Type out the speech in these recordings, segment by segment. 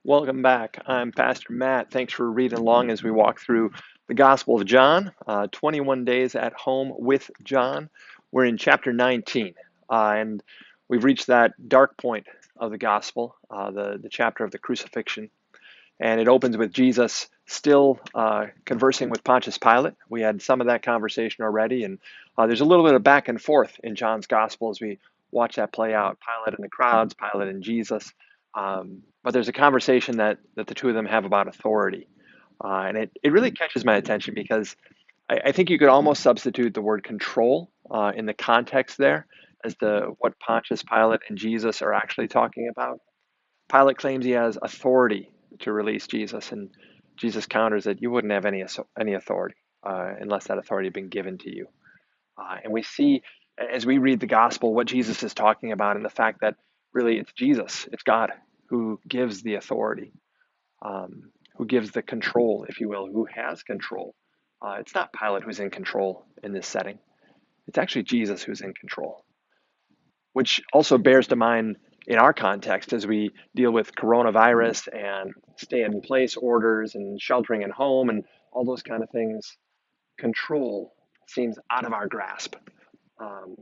Welcome back. I'm Pastor Matt. Thanks for reading along as we walk through the Gospel of John, 21 days at home with John. We're in chapter 19, and we've reached that dark point of the Gospel, the chapter of the crucifixion. And it opens with Jesus still conversing with Pontius Pilate. We had some of that conversation already, and there's a little bit of back and forth in John's Gospel as we watch that play out. Pilate and the crowds, Pilate and Jesus. But there's a conversation that the two of them have about authority. And it really catches my attention because I think you could almost substitute the word control in the context there as to what Pontius Pilate and Jesus are actually talking about. Pilate claims he has authority to release Jesus, and Jesus counters that you wouldn't have any authority unless that authority had been given to you. And we see as we read the gospel what Jesus is talking about, and the fact that really it's Jesus, it's God who gives the authority, who gives the control, if you will, who has control. It's not Pilate who's in control in this setting. It's actually Jesus who's in control, which also bears to mind in our context as we deal with coronavirus and stay-in-place orders and sheltering at home and all those kind of things. Control seems out of our grasp. Um,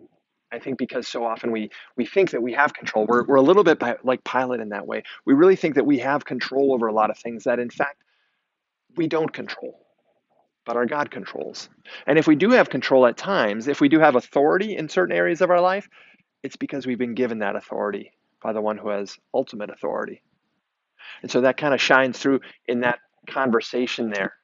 I think because so often we think that we have control. We're a little bit like Pilate in that way. We really think that we have control over a lot of things that, in fact, we don't control, but our God controls. And if we do have control at times, if we do have authority in certain areas of our life, it's because we've been given that authority by the one who has ultimate authority. And so that kind of shines through in that conversation there.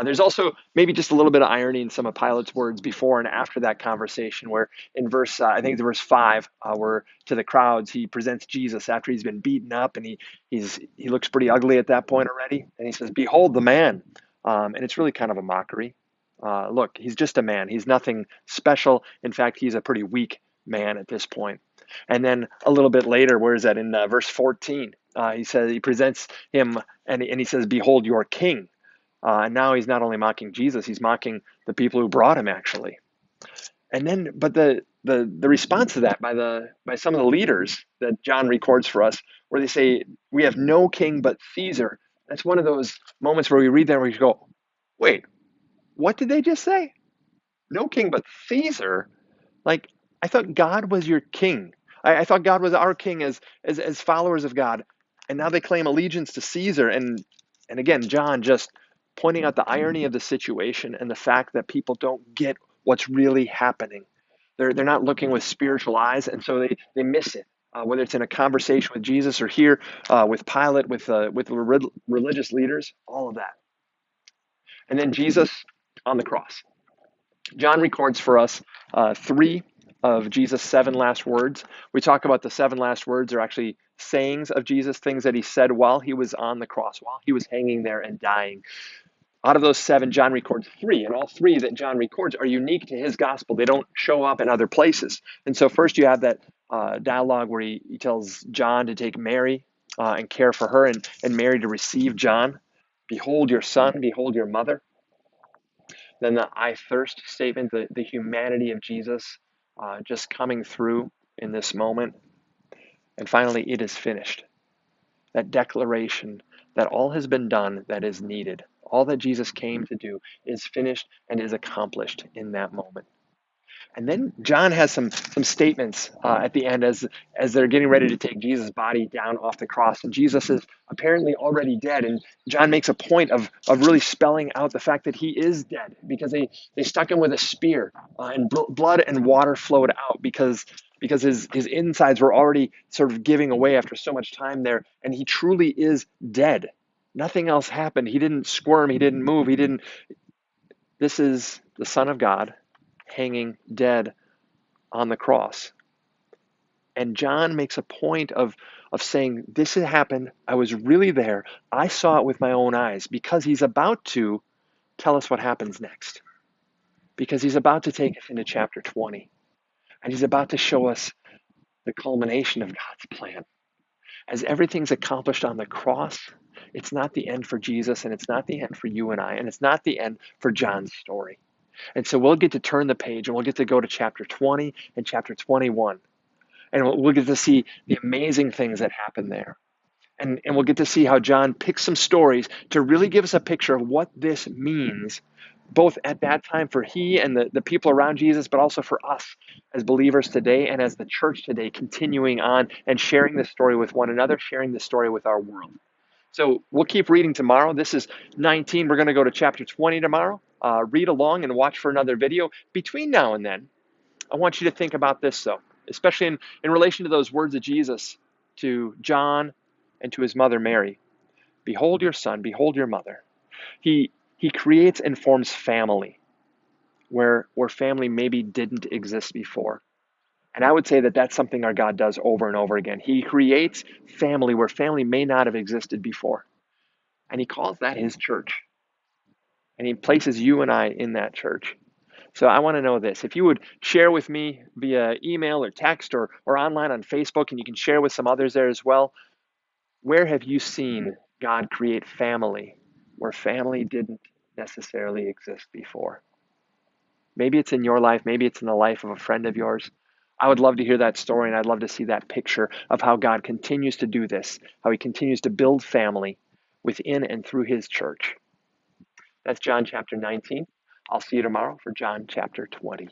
There's also maybe just a little bit of irony in some of Pilate's words before and after that conversation, where in verse, I think it's verse 5, where to the crowds he presents Jesus after he's been beaten up, and he looks pretty ugly at that point already, and he says, "Behold the man," and it's really kind of a mockery. Look, he's just a man. He's nothing special. In fact, he's a pretty weak man at this point. And then a little bit later, where is that in verse 14? He says he presents him, and he says, "Behold your king." And now he's not only mocking Jesus, he's mocking the people who brought him, actually. And then, but the response to that by some of the leaders that John records for us, where they say, "We have no king but Caesar." That's one of those moments where we read that and we go, "Wait, what did they just say? No king but Caesar? Like, I thought God was your king. I thought God was our king as followers of God, and now they claim allegiance to Caesar." And again, John just pointing out the irony of the situation and the fact that people don't get what's really happening. They're not looking with spiritual eyes, and so they miss it. Whether it's in a conversation with Jesus or here with Pilate, with religious leaders, all of that. And then Jesus on the cross. John records for us three of Jesus' seven last words. We talk about the seven last words are actually sayings of Jesus, things that he said while he was on the cross, while he was hanging there and dying. Out of those seven, John records three, and all three that John records are unique to his gospel. They don't show up in other places. And so first you have that dialogue where he tells John to take Mary and care for her, and Mary to receive John. "Behold your son, behold your mother." Then the "I thirst" statement, the humanity of Jesus just coming through in this moment. And finally, "It is finished." That declaration that all has been done that is needed. All that Jesus came to do is finished and is accomplished in that moment. And then John has some statements at the end as they're getting ready to take Jesus' body down off the cross. And Jesus is apparently already dead. And John makes a point of really spelling out the fact that he is dead because they stuck him with a spear and blood and water flowed out because his insides were already sort of giving away after so much time there. And he truly is dead. Nothing else happened. He didn't squirm. He didn't move. He didn't. This is the Son of God hanging dead on the cross. And John makes a point of saying, this had happened. I was really there. I saw it with my own eyes, because he's about to tell us what happens next. Because he's about to take us into chapter 20. And he's about to show us the culmination of God's plan. As everything's accomplished on the cross, it's not the end for Jesus, and it's not the end for you and I, and it's not the end for John's story. And so we'll get to turn the page, and we'll get to go to chapter 20 and chapter 21. And we'll get to see the amazing things that happen there. And we'll get to see how John picks some stories to really give us a picture of what this means, both at that time for he and the people around Jesus, but also for us as believers today and as the church today, continuing on and sharing this story with one another, sharing this story with our world. So we'll keep reading tomorrow. This is 19. We're going to go to chapter 20 tomorrow. Read along and watch for another video. Between now and then, I want you to think about this, though, especially in relation to those words of Jesus to John and to his mother Mary. Behold your son, behold your mother. He creates and forms family where family maybe didn't exist before. And I would say that that's something our God does over and over again. He creates family where family may not have existed before. And he calls that his church. And he places you and I in that church. So I want to know this. If you would share with me via email or text or online on Facebook, and you can share with some others there as well, where have you seen God create family where family didn't necessarily exist before? Maybe it's in your life, maybe it's in the life of a friend of yours. I would love to hear that story, and I'd love to see that picture of how God continues to do this, how he continues to build family within and through his church. That's John chapter 19. I'll see you tomorrow for John chapter 20.